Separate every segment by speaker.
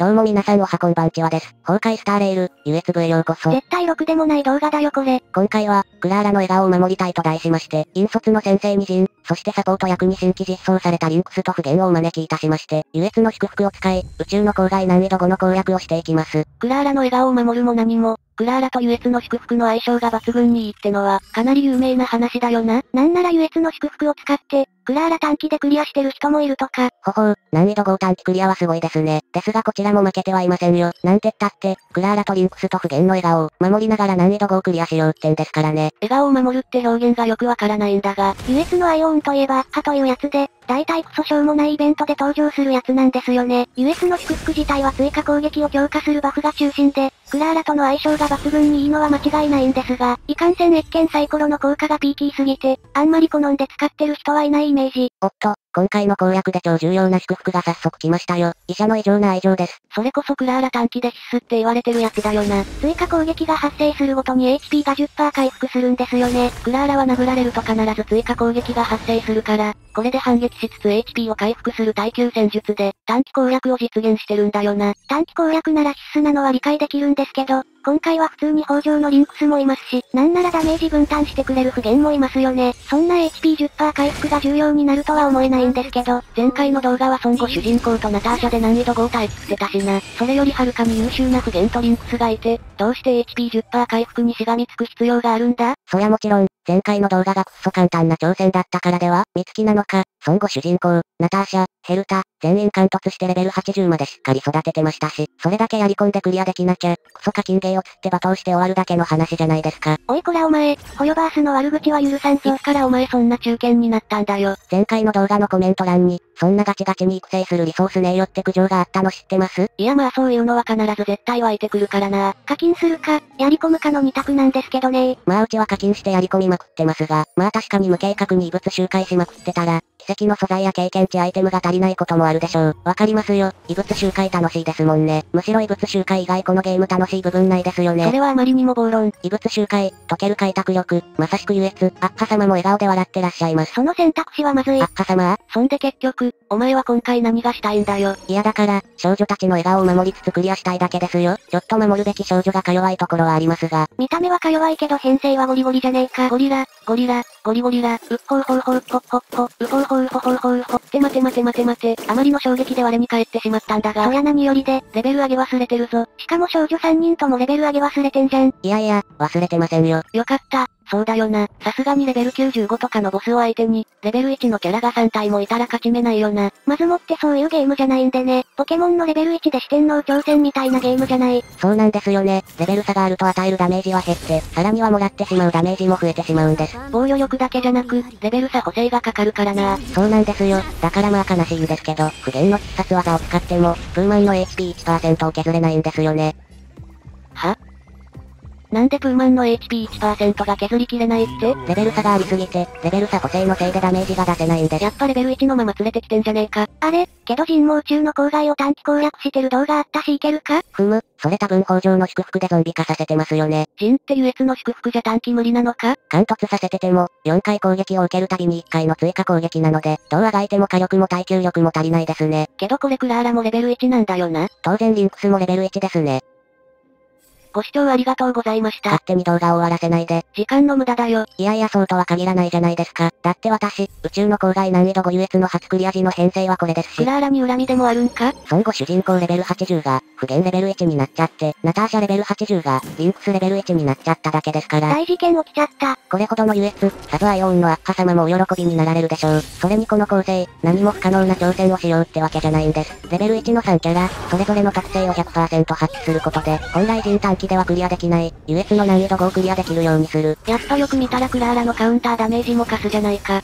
Speaker 1: どうも皆さんおはこんばんちはです。崩壊スターレール、USB へようこそ。
Speaker 2: 絶対ろくでもない動画だよこれ。
Speaker 1: 今回は、クラーラの笑顔を守りたいと題しまして、引率の先生にジン、そしてサポート役に新規実装されたリンクスと不言をお招きいたしまして、優越の祝福を使い、宇宙の郊外難易度5の攻略をしていきます。
Speaker 2: クラーラの笑顔を守るも何も、クラーラと優越の祝福の相性が抜群にいいってのは、かなり有名な話だよな。なんなら優越の祝福を使って、クラーラ短期でクリアしてる人もいるとか。
Speaker 1: ほほう、難易度5短期クリアはすごいですね。ですがこちらも負けてはいませんよ。なんてったって、クラーラとリンクスと不言の笑顔を守りながら難易度5をクリアしようってんですからね。
Speaker 2: 笑顔を守るって表現がよくわからないんだが、優越のアイオンといえばアッハというやつで、大体クソしょうもないイベントで登場するやつなんですよね。優越の祝福自体は追加攻撃を強化するバフが中心で、クラーラとの相性が抜群にいいのは間違いないんですが、いかんせん越見サイコロの効果がピーキーすぎて、あんまり好んで使ってる人はいないイメージ。
Speaker 1: おっと、今回の攻略で超重要な祝福が早速来ましたよ。医者の異常な愛情です。
Speaker 2: それこそクラーラ短期で必須って言われてるやつだよな。追加攻撃が発生するごとに HP が 10% 回復するんですよね。クラーラは殴られると必ず追加攻撃が発生するから、これで反撃しつつ HP を回復する耐久戦術で、短期攻略を実現してるんだよな。短期攻略なら必須なのは理解できるんですけど、今回は普通に北条のリンクスもいますし、なんならダメージ分担してくれる不言もいますよね。そんな HP10% 回復が重要になるとは思えないんですけど、
Speaker 1: 前回の動画は孫悟主人公とナターシャで難易度5をタイプってたしな。それよりはるかに優秀な不言とリンクスがいて、どうして HP10% 回復にしがみつく必要があるんだ？そりゃもちろん、前回の動画がくっそ簡単な挑戦だったからでは？三月なのか、孫悟主人公、ナターシャ、ヘルタ、全員貫突してレベル80までしっかり育ててましたし、それだけやり込んでクリアできなきゃ、クソ課金ゲーを釣って罵倒して終わるだけの話じゃないですか。
Speaker 2: おいこらお前、ホヨバースの悪口は許さんぞ。
Speaker 1: いつからお前そんな中堅になったんだよ。前回の動画のコメント欄に、そんなガチガチに育成するリソースねえよって苦情があったの知ってます？
Speaker 2: いやまあそういうのは必ず絶対湧いてくるからな。課金するか、やり込むかの二択なんですけどね。
Speaker 1: まあうちは課金してやり込みまくってますが、まあ確かに無計画に異物周回しまくってたら、奇跡の素材や経験値アイテムが足りないこともあるでしょう。わかりますよ。異物周回楽しいですもんね。むしろ異物周回以外このゲーム楽しい部分ないですよね。
Speaker 2: それはあまりにも暴論。
Speaker 1: 異物周回、解ける開拓力、まさしく優越、アッハ様も笑顔で笑ってらっしゃいます。
Speaker 2: その選択肢はまずい。
Speaker 1: アッハ様？
Speaker 2: そんで結局、お前は今回何がしたいんだよ。
Speaker 1: いやだから、少女たちの笑顔を守りつつクリアしたいだけですよ。ちょっと守るべき少女がか弱いところはありますが。
Speaker 2: 見た目はか弱いけど編成はゴリゴリじゃねえか。ゴリラ、ゴリラ、ゴリゴリラ、うっほうほうほうほっほっほ、うほうほうほほうほうほ。って待て待て待て待て、あまりの衝撃で我に返ってしまったんだが。そや何よりで、
Speaker 1: レベル上げ忘れてるぞ。
Speaker 2: しかも少女3人ともレベル上げ忘れてんじゃん。
Speaker 1: いやいや、忘れてませんよ。
Speaker 2: よかった。そうだよな。さすがにレベル95とかのボスを相手に、レベル1のキャラが3体もいたら勝ち目ないよな。まずもってそういうゲームじゃないんでね。ポケモンのレベル1で四天王挑戦みたいなゲームじゃない。
Speaker 1: そうなんですよね。レベル差があると与えるダメージは減って、さらにはもらってしまうダメージも増えてしまうんです。
Speaker 2: 防御力だけじゃなく、レベル差補正がかかるからな。
Speaker 1: そうなんですよ。だからまあ悲しいんですけど、不言の必殺技を使っても、プーマンの HP1% を削れないんですよね。
Speaker 2: は？なんでプーマンの HP1% が削りきれないって？
Speaker 1: レベル差がありすぎて、レベル差補正のせいでダメージが出せないんです。
Speaker 2: やっぱレベル1のまま連れてきてんじゃねえか。あれ？けど人毛中の郊外を短期攻略してる動画あったしいけるか？
Speaker 1: それ多分北条の祝福でゾンビ化させてますよね。
Speaker 2: ジンって優越の祝福じゃ短期無理なのか？
Speaker 1: 貫突させてても、4回攻撃を受けるたびに1回の追加攻撃なので、どうあがいても火力も耐久力も足りないですね。
Speaker 2: けどこれクラーラもレベル1なんだよな。
Speaker 1: 当然リンクスもレベル1ですね。
Speaker 2: ご視聴ありがとうございました。
Speaker 1: 勝手に動画を終わらせないで。
Speaker 2: 時間の無駄だよ。
Speaker 1: いやいやそうとは限らないじゃないですか。だって私、宇宙の郊外難易度5優越の初クリア時の編成はこれですし。
Speaker 2: クラーラに恨みでもあるんか？
Speaker 1: 孫悟主人公レベル80が、不言レベル1になっちゃって、ナターシャレベル80が、リンクスレベル1になっちゃっただけですから。
Speaker 2: 大事件起きちゃった。
Speaker 1: これほどの優越、サブアイオンのアッハ様もお喜びになられるでしょう。それにこの構成、何も不可能な挑戦をしようってわけじゃないんです。レベル1の3キャラ、それぞれの特性を 100% 発揮することで、本来人短期ではクリアできない、優越の難易度5をクリアできるようにする。
Speaker 2: やっとよく見たらクラーラのカウンターダメージも貸すじゃないか。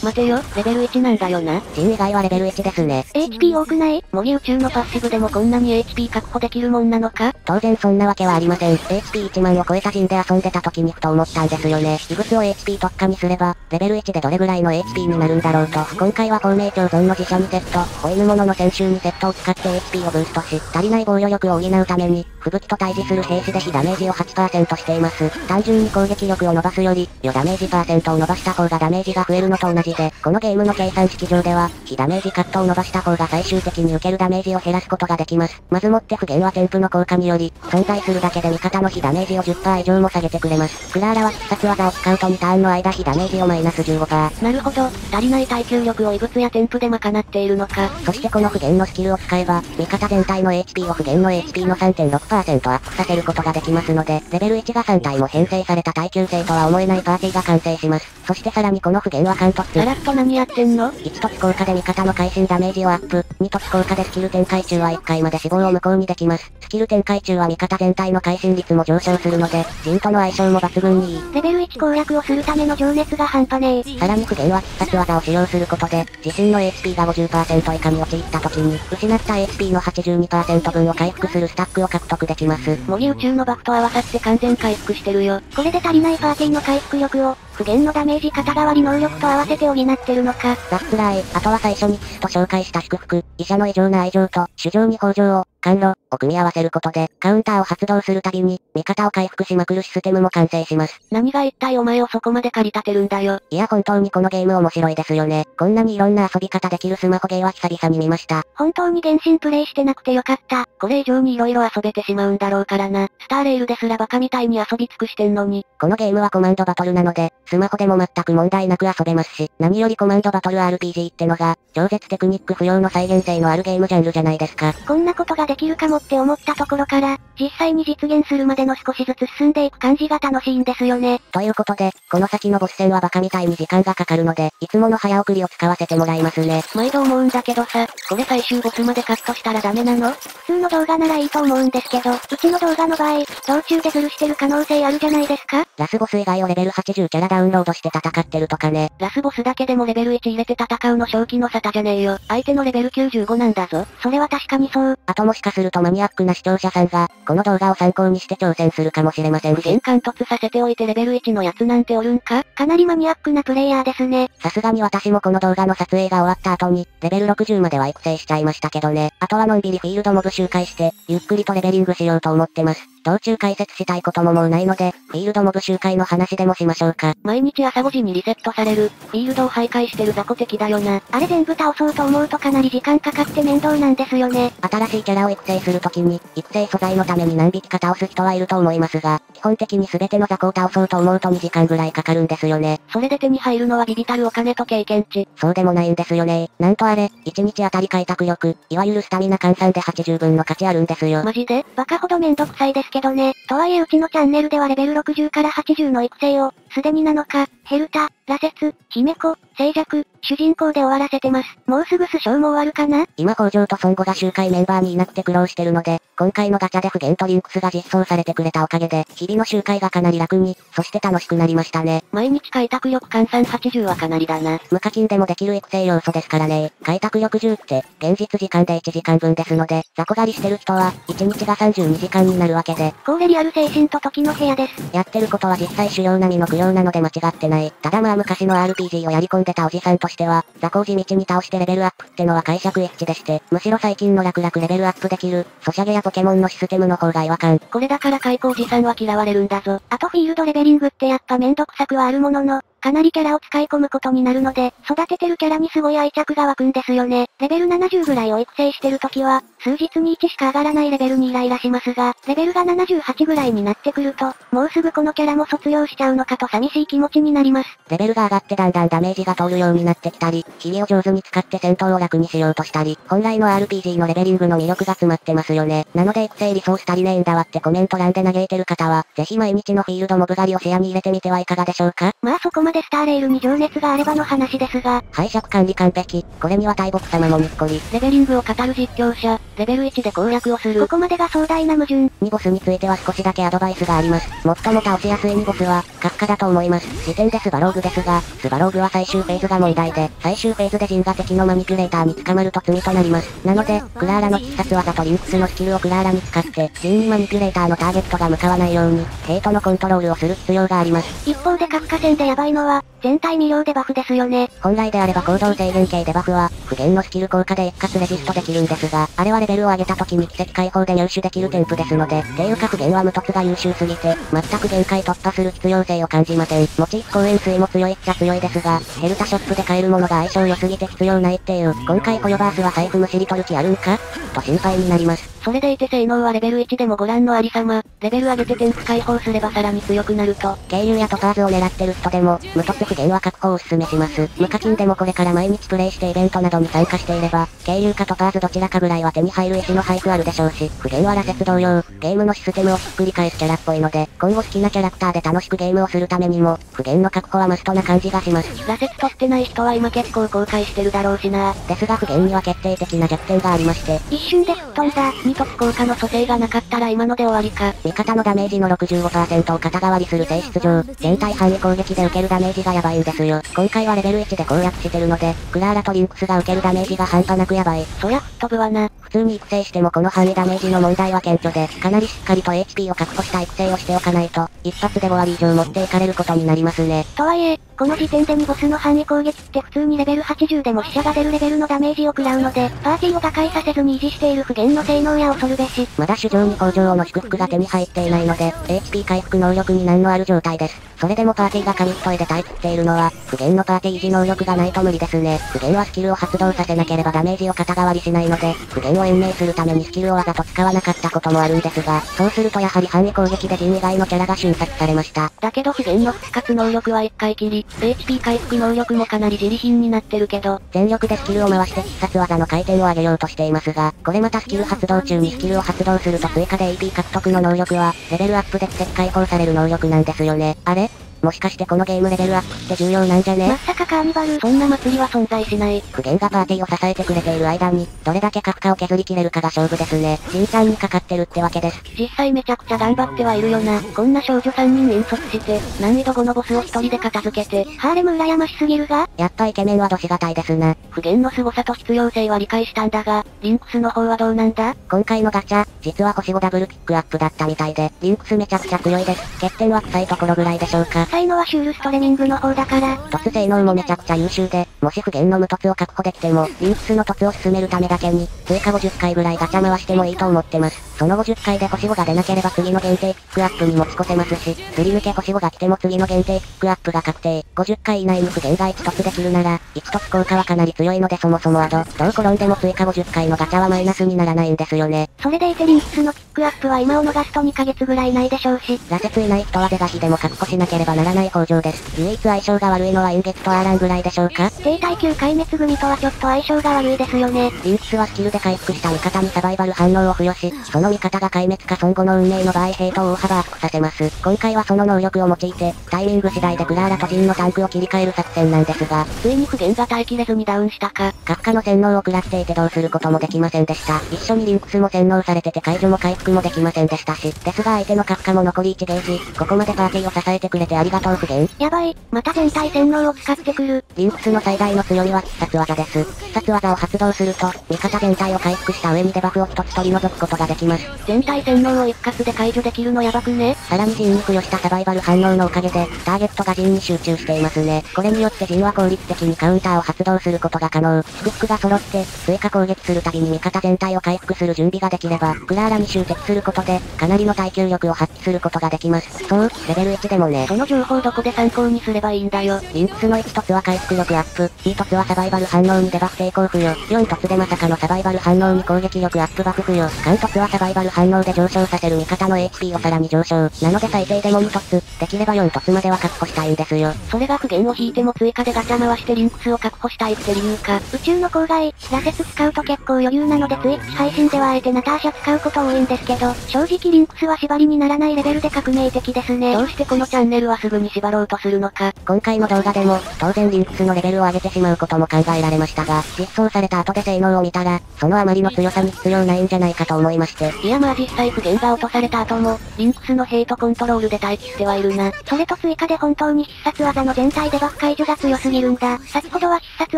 Speaker 2: 待てよ、レベル1なんだよな。
Speaker 1: ジン以外はレベル1ですね。
Speaker 2: HP 多くない？模擬宇宙のパッシブでもこんなに HP 確保できるもんなのか？
Speaker 1: 当然そんなわけはありません。HP1 万を超えたジンで遊んでた時にふと思ったんですよね。異物を HP 特化にすれば、レベル1でどれぐらいの HP になるんだろうと。今回は孔明共存の自社2セット、子犬物の先週2セットを使って HP をブーストし、足りない防御力を補うために、吹雪と対峙する兵士で非ダメージを 8% しています。単純に攻撃力を伸ばすより、余ダメージパーセントを伸ばした方がダメージが増えるのと同じで、このゲームの計算式上では、非ダメージカットを伸ばした方が最終的に受けるダメージを減らすことができます。まずもって不言は添付の効果により、存在するだけで味方の非ダメージを 10% 以上も下げてくれます。クラーラは必殺技を使うと2ターンの間非ダメージをマイナス 15%。
Speaker 2: なるほど、足りない耐久力を異物や添付で賄っているのか。
Speaker 1: そしてこの不言のスキルを使えば、味方全体の HP を不言の HP の 3.6% アップさせることができますので、レベル1が3体も編成された耐久性とは思えないパーティーが完成します。そしてさらにこの不言は貫突。
Speaker 2: ガラッと何やってんの？
Speaker 1: 1 突効果で味方の会心ダメージをアップ。2突効果でスキル展開中は1回まで死亡を無効にできます。スキル展開中は味方全体の会心率も上昇するので、陣との相性も抜群にいい。
Speaker 2: レベル1攻略をするための情熱が半端ねえ。
Speaker 1: さらに不言は必殺技を使用することで、自身の HP が 50% 以下に陥った時に、失った HP の 82% 分を回復するスタックを獲得できます。
Speaker 2: 模擬宇宙のバフと合わさって完全回復してるよ。これで足りないパーティーの回復力を、不言のダメージ肩代わり能力と合わせて補ってるのか。
Speaker 1: ザッツライ、あとは最初にキスと紹介した祝福、医者の異常な愛情と、主情に豊穣を、甘露を組み合わせることで、カウンターを発動するたびに、味方を回復しまくるシステムも完成します。
Speaker 2: 何が一体お前をそこまで駆り立てるんだよ。
Speaker 1: いや本当にこのゲーム面白いですよね。こんなにいろんな遊び方できるスマホゲーは久々に見ました。
Speaker 2: 本当に原神プレイしてなくてよかった。これ以上に色々遊べてしまうんだろうからな。スターレールですらバカみたいに遊び尽くしてんのに。
Speaker 1: このゲームはコマンドバトルなので、スマホでも全く問題なく遊べますし、何よりコマンドバトル RPG ってのが、超絶テクニック不要の再現性のあるゲームジャンルじゃないですか。
Speaker 2: こんなことができるかもって思ったところから、実際に実現するまでの少しずつ進んでいく感じが楽しいんですよね。
Speaker 1: ということで、この先のボス戦はバカみたいに時間がかかるので、いつもの早送りを使わせてもらいますね。
Speaker 2: 毎度思うんだけどさ、これ最終ボスまでカットしたらダメなの？普通の動画ならいいと思うんですけど、うちの動画の場合、道中でズルしてる可能性あるじゃないですか？
Speaker 1: ラスボス以外をレベル80キャラダウンロードして戦ってるとかね。
Speaker 2: ラスボスだけでもレベル1入れて戦うの正気の沙汰じゃねえよ。相手のレベル95なんだぞ。それは確かにそう。
Speaker 1: あともしかするとマニアックな視聴者さんが、この動画を参考にして挑戦するかもしれませんし。
Speaker 2: 全貫突させておいてレベル1のやつなんておるんか？かなりマニアックなプレイヤーですね。
Speaker 1: さすがに私もこの動画の撮影が終わった後に、レベル60までは育成しちゃいましたけどね。あとはのんびりフィールドモブ周回して、ゆっくりとレベリングしようと思ってます。道中解説したいことももうないので、フィールドモブ周回の話でもしましょうか。
Speaker 2: 毎日朝5時にリセットされる、フィールドを徘徊してる雑魚敵だよな。あれ全部倒そうと思うとかなり時間かかって面倒なんですよね。
Speaker 1: 新しいキャラを育成するときに、育成素材のために何匹か倒す人はいると思いますが、基本的に全ての雑魚を倒そうと思うと2時間ぐらいかかるんですよね。
Speaker 2: それで手に入るのはビビたるお金と経験値。
Speaker 1: そうでもないんですよね。なんとあれ、1日あたり開拓力、いわゆるスタミナ換算で80分の価値あるんですよ。
Speaker 2: マジで？バカほどめんどくさいですけどね。とはいえうちのチャンネルではレベル60から80の育成を、すでに7日、ヘルタ、羅刹、姫子、静寂、主人公で終わらせてます。もうすぐスショーも終わるかな？
Speaker 1: 今北条と孫悟が周回メンバーにいなくて苦労してるので、今回のガチャで不言とリンクスが実装されてくれたおかげで、日々の周回がかなり楽に、そして楽しくなりましたね。
Speaker 2: 毎日開拓力換算80はかなりだな。
Speaker 1: 無課金でもできる育成要素ですからね。開拓力10って、現実時間で1時間分ですので、雑魚狩りしてる人は、1日が32時間になるわけで。
Speaker 2: これリアル精神と時の部屋です。
Speaker 1: やってることは実際修行並みの供養なので間違ってない。ただまあ昔の RPG をやり込んでたおじさんとしては、雑魚を地道に倒してレベルアップってのは解釈一致でして、むしろ最近の楽々レベルアップできる、ソシャゲやポケモンのシステムの方が違和感。
Speaker 2: これだから開口おじさんは嫌われるんだぞ。あとフィールドレベリングってやっぱめんどくさくはあるものの、かなりキャラを使い込むことになるので、育ててるキャラにすごい愛着が湧くんですよね。レベル70ぐらいを育成してるときは、数日に1しか上がらないレベルにイライラしますが、レベルが78ぐらいになってくると、もうすぐこのキャラも卒業しちゃうのかと寂しい気持ちになります。
Speaker 1: レベルが上がってだんだんダメージが通るようになってきたり、日々を上手に使って戦闘を楽にしようとしたり、本来の RPG のレベリングの魅力が詰まってますよね。なので育成リソース足りねえんだわってコメント欄で嘆いてる方は、ぜひ毎日のフィールドモブ狩りを視野に入れてみてはいかがでしょうか。
Speaker 2: まあそこまでスターレールに情熱があればの話ですが、
Speaker 1: 拝借管理完璧。これには大木様もにっこり。
Speaker 2: レベリングを語る実況者、レベル1で攻略をする。ここまでが壮大な矛盾。
Speaker 1: 2ボスについては少しだけアドバイスがあります。最も倒しやすい2ボスは、閣下だと思います。時点でスバローグですが、スバローグは最終フェーズが問題で、最終フェーズで陣が敵のマニピュレーターに捕まると罪となります。なので、クラーラの必殺技とリンクスのスキルをクラーラに使って、陣にマニピュレーターのターゲットが向かわないように、ヘイトのコントロールをする必要があります。
Speaker 2: 一方で閣下戦でヤバいのは、全体未了デバフですよね。
Speaker 1: 本来であれば行動制限系デバフは、不言のスキル効果で一括レジストできるんですが、あれはレベルを上げた時に奇跡解放で入手できる添付ですので、ていうか不言は無凸が優秀すぎて、全く限界突破する必要性を感じません。モチーフ光塩水も強いっちゃ強いですが、ヘルタショップで買えるものが相性良すぎて必要ないっていう、今回ホヨバースは財布むしり取る気あるんかと心配になります。
Speaker 2: それでいて性能はレベル1でもご覧のありさま、レベル上げて天賦解放すればさらに強くなると、
Speaker 1: 渓流やトパーズを狙ってる人でも、無凸不言は確保をお勧めします。無課金でもこれから毎日プレイしてイベントなどに参加していれば、渓流かトパーズどちらかぐらいは手に入る石の配布あるでしょうし、不言は羅刹同様、ゲームのシステムをひっくり返すキャラっぽいので、今後好きなキャラクターで楽しくゲームをするためにも、不言の確保はマストな感じがします。
Speaker 2: 羅刹取ってない人は今結構後悔してるだろうしな。
Speaker 1: ですが不言には決定的な弱点がありまして、
Speaker 2: 一瞬で吹っ飛んだ、2突効果の蘇生がなかったら今ので終わりか。
Speaker 1: 味方のダメージの 65% を肩代わりする性質上、全体範囲攻撃で受けるダメージがやばいんですよ。今回はレベル1で攻略してるので、クラーラとリンクスが受けるダメージが半端なくやばい。
Speaker 2: そりゃ吹っ飛ぶわな。
Speaker 1: 普通に育成してもこの範囲ダメージの問題は顕著で、かなりしっかりと HP を確保した育成をしておかないと、一発で5割以上持っていかれることになりますね。
Speaker 2: とはいえ、この時点で2ボスの範囲攻撃って普通にレベル80でも死者が出るレベルのダメージを食らうので、パーティーを打開させずに維持している不言の性能や恐るべし。
Speaker 1: まだ主情に北条の祝福が手に入っていないので、HP 回復能力に難のある状態です。それでもパーティーが紙一重で耐えきっているのは、不言のパーティー維持能力がないと無理ですね。不言はスキルを発動させなければダメージを肩代わりしないので、不言を延命するためにスキルをわざと使わなかったこともあるんですが、そうするとやはり範囲攻撃で陣以外のキャラが瞬殺されました。
Speaker 2: だけど不言の復活能力は1回きり、HP 回復能力もかなり自利品になってるけど、
Speaker 1: 全力でスキルを回して必殺技の回転を上げようとしていますが、これまたスキル発動中にスキルを発動すると追加で AP 獲得の能力は、レベルアップで奇跡解放される能力なんですよね。あれ？もしかしてこのゲームレベルアップって重要なんじゃね？
Speaker 2: まさかカーニバル、そんな祭りは存在しない。
Speaker 1: 不言がパーティーを支えてくれている間に、どれだけ格価を削り切れるかが勝負ですね。ジンちゃんにかかってるってわけです。
Speaker 2: 実際めちゃくちゃ頑張ってはいるよな。こんな少女3人引率して、難易度5のボスを一人で片付けて、ハーレム羨ましすぎるが？
Speaker 1: やっぱイケメンはどしがたいですな。
Speaker 2: 不言の凄さと必要性は理解したんだが、リンクスの方はどうなんだ？
Speaker 1: 今回のガチャ、実は星5ダブルキックアップだったみたいで、リンクスめちゃくちゃ強いです。欠点は臭いところぐらいでしょうか。
Speaker 2: 臭いのはシュールストレミングの方だから。
Speaker 1: 凸性能もめちゃくちゃ優秀で、もし不言の無凸を確保できても、リンクスの凸を進めるためだけに、追加50回ぐらいガチャ回してもいいと思ってます。その50回で星5が出なければ次の限定ピックアップに持ち越せますし、すり抜け星5が来ても次の限定ピックアップが確定。50回以内に不言が1凸できるなら、1凸効果はかなり強いのでそもそもどう転んでも追加50回のガチャはマイナスにならないんですよね。
Speaker 2: それでいてリンクスのピックアップは今を逃すと2ヶ月ぐらいないでしょうし。
Speaker 1: 羅刹いない人は是が非でも確保しなければならない工場です。唯一相性が悪いのは演劇とアーランぐらいでしょうか。
Speaker 2: 低耐久壊滅組とはちょっと相性が悪いですよね。
Speaker 1: リンクスはスキルで回復した味方にサバイバル反応を付与し、その味方が壊滅か損後の運命の場合ヘイトを大幅アップさせます。今回はその能力を用いて、タイミング次第でクラーラとジンのタンクを切り替える作戦なんですが、
Speaker 2: ついに不言が耐えきれずにダウンしたか。
Speaker 1: カフカの洗脳を食らっていてどうすることもできませんでした。一緒にリンクスも洗脳されてて解除も回復もできませんでしたし、ですが相手のカフカも残り1ゲージ、ここまでパーティーを支えてくれてありがとう不言。
Speaker 2: やばい、また全体洗脳を使ってくる。
Speaker 1: リンクスの最大の強みは必殺技です。必殺技を発動すると、味方全体を回復した上にデバフを一つ取り除くことができます。
Speaker 2: 全体洗脳を一括で解除できるのやばくね？
Speaker 1: さらに陣に付与したサバイバル反応のおかげで、ターゲットが陣に集中していますね。これによって陣は効率的にカウンターを発動することが可能。祝福が揃って、追加攻撃するたびに味方全体を回復する準備ができれば、クラーラに集結することで、かなりの耐久力を発揮することができます。そう、レベル1でもね。
Speaker 2: その情報どこで参考にすればいいんだよ。
Speaker 1: リンクスの1凸は回復力アップ、2凸はサバイバル反応にデバフ抵抗付与、4凸でまさかのサバイバル反応に攻撃力アップバフ付与、3凸はサバイバル反応で上昇させる味方の HP をさらに上昇。なので最低でも2凸、できれば4凸までは確保したいんですよ。
Speaker 2: それが不言を引いても追加でガチャ回してリンクスを確保したいって理由か。宇宙の郊外、羅刹使うと結構余裕なのでTwitch配信ではあえてナターシャ使うこと多いんですけど、正直リンクスは縛りにならないレベルで革命的ですね。どうしてこのチャンネルはすぐに縛ろうとするのか。
Speaker 1: 今回の動画でも、当然リンクスのレベルを上げてしまうことも考えられましたが、実装された後で性能を見たら、そのあまりの強さに必要ないんじゃないかと思いまして。
Speaker 2: いやまあ実際不言が落とされた後も、リンクスのヘイトコントロールで待機してはいるな。それと追加で本当に必殺技の全体デバフ解除が強すぎるんだ。先ほどは必殺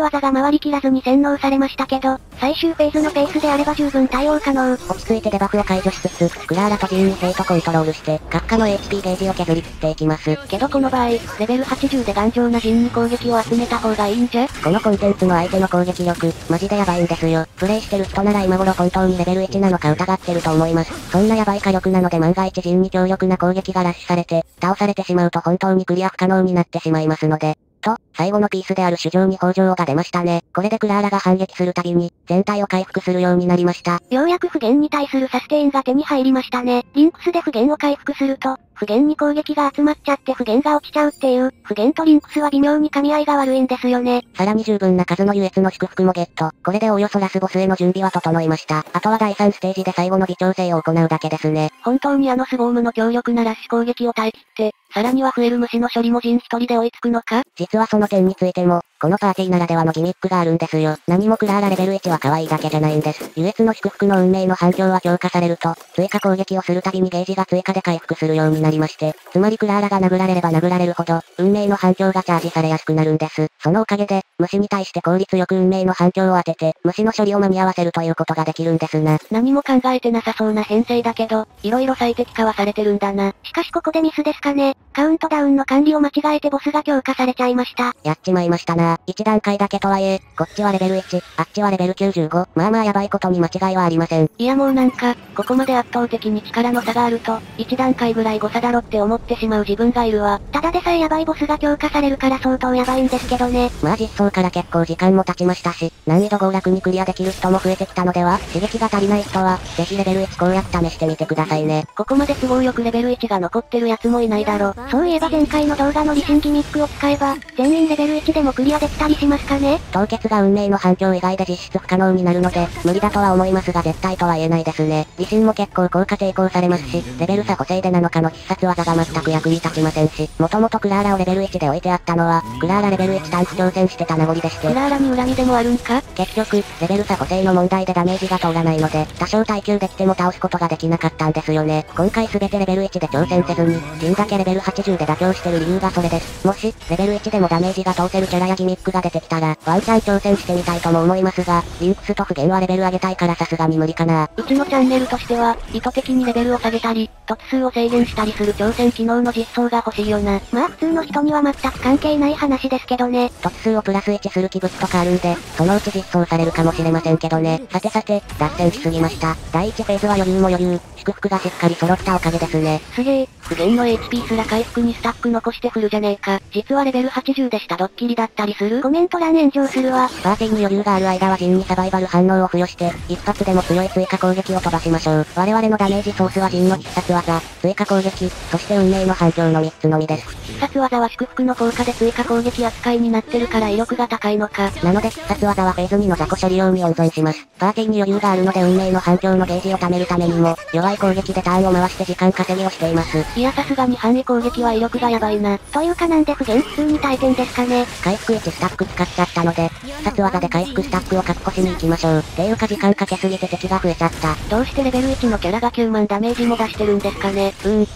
Speaker 2: 技が回りきらずに洗脳されましたけど、最終フェーズのペースであれば十分対応可能。
Speaker 1: 落ち着いてデバフを解除しつつ、クラーラとジンにヘイトコントロールして、閣下の HP ゲージを削り切っていきます。
Speaker 2: けどこの場合、レベル80で頑丈なジンに攻撃を集めた方がいいんじゃ？
Speaker 1: このコンテンツの相手の攻撃力、マジでやばいんですよ。プレイしてる人なら今頃本当にレベル1なのか疑ってるとと思います。そんなヤバい火力なので万が一陣に強力な攻撃がラッシュされて、倒されてしまうと本当にクリア不可能になってしまいますので。と、最後のピースである主将に北条が出ましたね。これでクラーラが反撃するたびに、全体を回復するようになりました。
Speaker 2: ようやく不言に対するサステインが手に入りましたね。リンクスで不言を回復すると、不言に攻撃が集まっちゃって不言が落ちちゃうっていう、不言とリンクスは微妙に噛み合いが悪いんですよね。
Speaker 1: さらに十分な数の優越の祝福もゲット。これでおおよそラスボスへの準備は整いました。あとは第3ステージで最後の微調整を行うだけですね。
Speaker 2: 本当にスボームの強力なラッシュ攻撃を耐え切って、さらには増える虫の処理も陣一人で追いつくのか？
Speaker 1: 実はその点についても、このパーティーならではのギミックがあるんですよ。何もクラーラレベル1は可愛いだけじゃないんです。優越の祝福の運命の反響は強化されると、追加攻撃をするたびにゲージが追加で回復するようになりまして、つまりクラーラが殴られれば殴られるほど、運命の反響がチャージされやすくなるんです。そのおかげで、虫に対して効率よく運命の反響を当てて、虫の処理を間に合わせるということができるんですな。
Speaker 2: 何も考えてなさそうな編成だけど、色々最適化はされてるんだな。しかしここでミスですかね。カウントダウンの管理を間違えてボスが強化されちゃいました。
Speaker 1: やっちまいましたな。一段階だけとはいえ、こっちはレベル1、あっちはレベル95。まあまあやばいことに間違いはありません。
Speaker 2: いやもうなんか、ここまで圧倒的に力の差があると、一段階ぐらい誤差だろって思ってしまう自分がいるわ。ただでさえやばいボスが強化されるから相当やばいんですけどね。
Speaker 1: まあ実装から結構時間も経ちましたし、難易度強楽にクリアできる人も増えてきたのでは、刺激が足りない人は、ぜひレベル1攻略試してみてくださいね。
Speaker 2: ここまで都合よくレベル1が残ってるやつもいないだろ。そういえば前回の動画の理心ギミックを使えば、全員レベル1でもクリアできたりしますかね？
Speaker 1: 凍結が運命の反響以外で実質不可能になるので、無理だとは思いますが絶対とは言えないですね。理心も結構効果抵抗されますし、レベル差補正で7日の必殺技が全く役に立ちませんし、もともとクラーラをレベル1で置いてあったのは、クラーラレベル1タンク挑戦してた名残でして。
Speaker 2: クラーラに恨みでもあるんか？
Speaker 1: 結局、レベル差補正の問題でダメージが通らないので、多少耐久できても倒すことができなかったんですよね。今回全てレベル1で挑戦せずに、陣だけレベル80で妥協してる理由がそれです。もし、レベル1でもダメージが通せるキャラやギミックが出てきたら、ワンチャン挑戦してみたいとも思いますが、リンクスと不言はレベル上げたいからさすがに無理かな。
Speaker 2: うちのチャンネルとしては、意図的にレベルを下げたり、突数を制限したりする挑戦機能の実装が欲しいよな。まあ普通の人には全く関係ない話ですけどね。
Speaker 1: 突数をプラス1する器物とかあるんで、そのうち実装されるかもしれませんけどね。さてさて、脱線しすぎました。第1フェーズは余裕も余裕、祝福がしっかり揃ったおかげですね。
Speaker 2: すげえ、不言の HP すら回復にスタック残してフルじゃねえか。実はレベル80でしたドッキリだったりする？コメント欄炎上するわ。
Speaker 1: パーティーに余裕がある間は陣にサバイバル反応を付与して、一発でも強い追加攻撃を飛ばしましょう。我々のダメージソースは陣の必殺技、追加攻撃、そして運命の反響の3つのみです。
Speaker 2: 必殺技は祝福の効果で追加攻撃扱いになってるから威力が高いのか。
Speaker 1: なので必殺技はフェーズ2の雑魚処理用に温存します。パーティーに余裕があるので運命の反響のゲージを貯めるためにも、弱い攻撃でターンを回して時間稼ぎをしています。
Speaker 2: いやさすがに範囲攻撃は威力がやばいな。というかなんで不言普通に耐えてんですかね。
Speaker 1: 回復1スタック使っちゃったので、必殺技で回復スタックを確保しに行きましょう。ていうか時間かけすぎて敵が増えちゃった。
Speaker 2: どうしてレベル1のキャラが9万ダメージも出してるんですかね。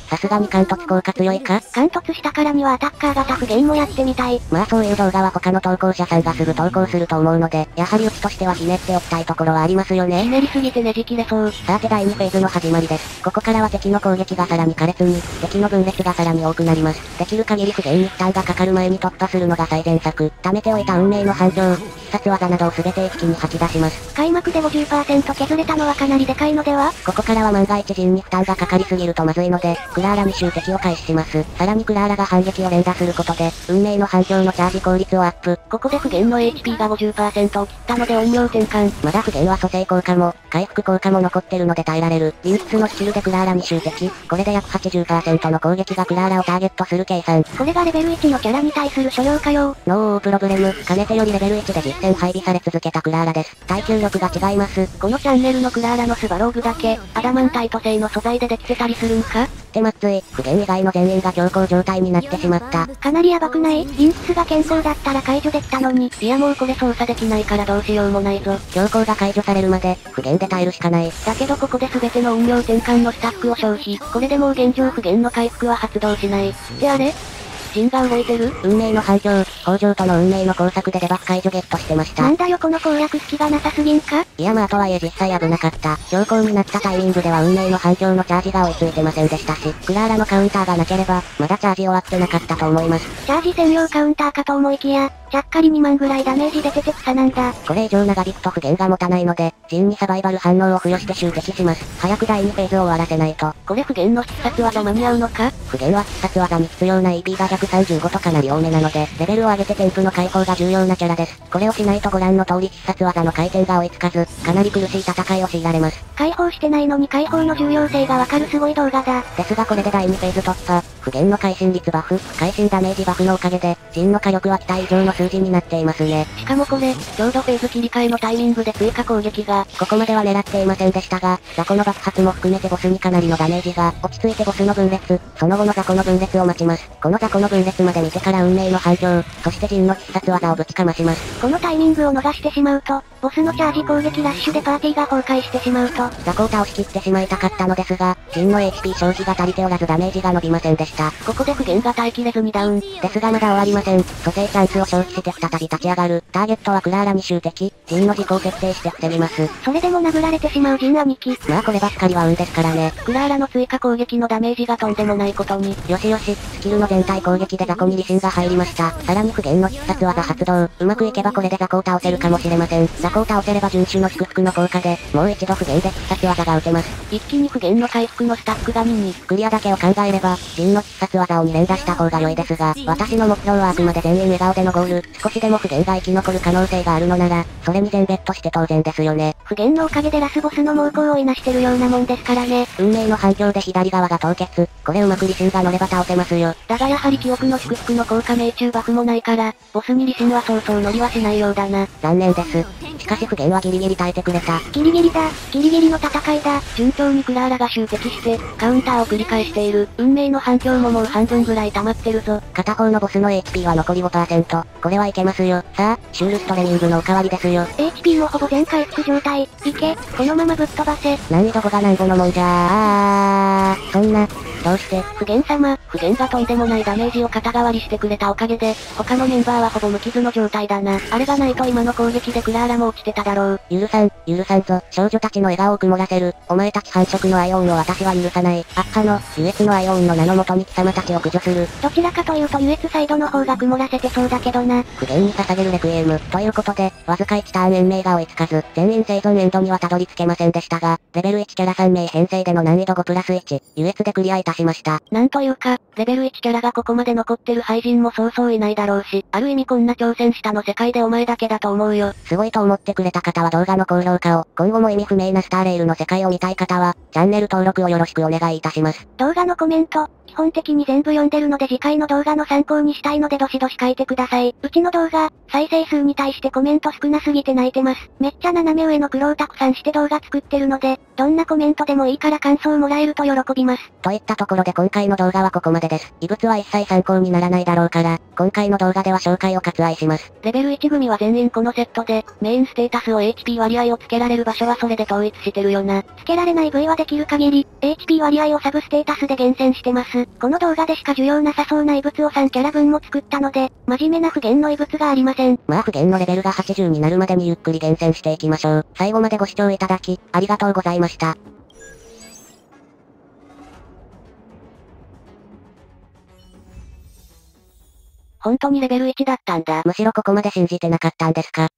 Speaker 1: さすがに貫突効果強いか？
Speaker 2: 貫突したからにはアタッカー型不言もやってみたい。
Speaker 1: まあそういう動画は他の投稿者さんがすぐ投稿すると思うので、やはりうちとしてはひねっておきたいところはありますよね。
Speaker 2: ひねりすぎてねじ切れそう。
Speaker 1: さて第2フェーズの始まりです。ここからは敵の攻撃がさらに苛烈に、敵の分裂がさらに多くなります。できる限り不言に負担がかかる前に突破するのが最善策。貯めておいた運命の反響、必殺技などを全て一気に吐き出します。
Speaker 2: 開幕で 50% 削れたのはかなりでかいのでは？
Speaker 1: ここからは万が一陣に負担がかかりすぎるとまずいので、クラーラに襲撃を開始します。さらにクラーラが反撃を連打することで、運命の反響のチャージ効率をアップ。
Speaker 2: ここで不言の HP が 50% を切ったので陰陽転換。
Speaker 1: まだ不言は蘇生効果も、回復効果も残ってるので耐えられる。リンクスのスキルでクラーラに襲撃。これで約 80% の攻撃がクラーラをターゲットする計算。
Speaker 2: これがレベル1のキャラに対する所要かよ。
Speaker 1: ノープロブレム。かねてよりレベル1で実戦配備され続けたクラーラです。耐久力が違います。
Speaker 2: このチャンネルのクラーラのスバローグだけ、アダマンタイト製の素材でできてたりするんか？
Speaker 1: ってまっつい、不言以外の全員が強行状態になってしまった。
Speaker 2: かなりヤバくない？リンクスが健康だったら解除できたのに。いやもうこれ操作できないからどうしようもないぞ。
Speaker 1: 強行が解除されるまで、不言で耐えるしかない。
Speaker 2: だけどここで全ての運用転換のスタックを消費。これでもう現状不言の回復は発動しない。ってあれ？陣が動いてる？
Speaker 1: 運命の反響、北条との運命の工作でデバフ解除ゲットしてました。
Speaker 2: なんだよこの攻略隙がなさすぎんか？
Speaker 1: いやまあとはいえ実際危なかった。強行になったタイミングでは運命の反響のチャージが追いついてませんでしたし、クラーラのカウンターがなければ、まだチャージ終わってなかったと思います。
Speaker 2: チャージ専用カウンターかと思いきや、ちゃっかり2万ぐらいダメージ出てて草なんだ。
Speaker 1: これ以上長引くと不言が持たないので、陣にサバイバル反応を付与して襲撃します。早く第2フェーズを終わらせないと。
Speaker 2: これ不言の必殺技間に合うのか？
Speaker 1: 不言は必殺技に必要な EP が135とかなり多めなので、レベルを上げて添付の解放が重要なキャラです。これをしないとご覧の通り必殺技の回転が追いつかず、かなり苦しい戦いを強いられます。
Speaker 2: 解放してないのに解放の重要性がわかるすごい動画だ。
Speaker 1: ですがこれで第2フェーズ突破、不言の会心率バフ、会心ダメージバフのおかげで、陣の火力は期待以上の数字になっていますね。
Speaker 2: しかもこれ、ちょうどフェーズ切り替えのタイミングで追加攻撃が、
Speaker 1: ここまでは狙っていませんでしたが、雑魚の爆発も含めてボスにかなりのダメージが、落ち着いてボスの分裂、その後の雑魚の分裂を待ちます。この雑魚の分裂まで見てから運命の反響、そして陣の必殺技をぶちかまします。
Speaker 2: このタイミングを逃してしまうと、ボスのチャージ攻撃ラッシュでパーティーが崩壊してしまうと、
Speaker 1: 雑魚を倒しきってしまいたかったのですが、陣の HP 消費が足りておらずダメージが伸びませんでした。
Speaker 2: ここで不言が耐えきれずにダウン。
Speaker 1: ですがまだ終わりません。蘇生チャンスを消費して再び立ち上がる。ターゲットはクラーラに襲撃。陣の事故を設定して防ぎます。
Speaker 2: それでも殴られてしまう陣兄貴。
Speaker 1: まあこればっかりは運ですからね。
Speaker 2: クラーラの追加攻撃のダメージがとんでもないことに。
Speaker 1: よしよし、スキルの全体攻撃で雑魚に利心が入りました。さらに不言の必殺技発動。うまくいけばこれで雑魚を倒せるかもしれません。雑魚を倒せれば遵守の祝福の効果で、もう一度不言で必殺技が打てます。
Speaker 2: 一気に不言の回復のスタックが2に。
Speaker 1: クリアだけを考えれば、陣の必殺技を2連打した方が良いですが、私の目標はあくまで全員笑顔でのゴール。少しでも不言が生き残る可能性があるのなら、それに全ベットして当然ですよね。
Speaker 2: 不言のおかげでラスボスの猛攻をいなしてるようなもんですからね。
Speaker 1: 運命の反響で左側が凍結。これうまく利心が乗れば倒せますよ。
Speaker 2: だがやはり記憶の祝福の効果命中バフもないから、ボスに利心はそうそう乗りはしないようだな。
Speaker 1: 残念です。しかし不言はギリギリ耐えてくれた。
Speaker 2: ギリギリだ。ギリギリの戦いだ。順調にクラーラが襲撃して、カウンターを繰り返している。運命の反響ももう半分ぐらい溜まってるぞ。
Speaker 1: 片方のボスの HP は残り 5%。これはいけますよ。さあ、シュールストレミングのおかわりですよ。
Speaker 2: HP もほぼ全回復状態。いけ、このままぶっ飛ばせ。
Speaker 1: 難易度5がなんぼのもんじゃそんな。どうして？
Speaker 2: 不言様、不言がとんでもないダメージを肩代わりしてくれたおかげで、他のメンバーはほぼ無傷の状態だな。あれがないと今の攻撃でクラーラも落ちてただろう。
Speaker 1: 許さんぞ。少女たちの笑顔を曇らせる。お前たち繁殖のアイオンを私は許さない。アッハの、優越のアイオンの名のもとに貴様たちを駆除する。
Speaker 2: どちらかというと優越サイドの方が曇らせてそうだけどな。
Speaker 1: 不言に捧げるレクイエム。ということで、わずか1ターン延命が追いつかず、全員生存エンドにはたどり着けませんでしたが、レベル1キャラ3名編成での難易度5プラス1、優越でクリアいたしました。
Speaker 2: なんというか、レベル1キャラがここまで残ってる廃人もそうそういないだろうし、ある意味こんな挑戦したの世界でお前だけだと思うよ。
Speaker 1: すごいと思ってくれた方は動画の高評価を、今後も意味不明なスターレールの世界を見たい方は、チャンネル登録をよろしくお願いいたします。
Speaker 2: 動画のコメント、基本的に全部読んでるので次回の動画の参考にしたいのでどしどし書いてください。うちの動画、再生数に対してコメント少なすぎて泣いてます。めっちゃ斜め上の苦労たくさんして動画作ってるので、どんなコメントでもいいから感想もらえると喜びます。
Speaker 1: といったところで今回の動画はここまでです。異物は一切参考にならないだろうから、今回の動画では紹介を割愛します。
Speaker 2: レベル1組は全員このセットで、メインステータスを HP 割合をつけられる場所はそれで統一してるよな。つけられない部位はできる限り、HP 割合をサブステータスで厳選してます。この動画でしか需要なさそうな異物を3キャラ分も作ったので、真面目な不言の異物がありません。
Speaker 1: まあ不言のレベルが80になるまでにゆっくり厳選していきましょう。最後までご視聴いただき、ありがとうございました。
Speaker 2: 本当にレベル1だったんだ。
Speaker 1: むしろここまで信じてなかったんですか。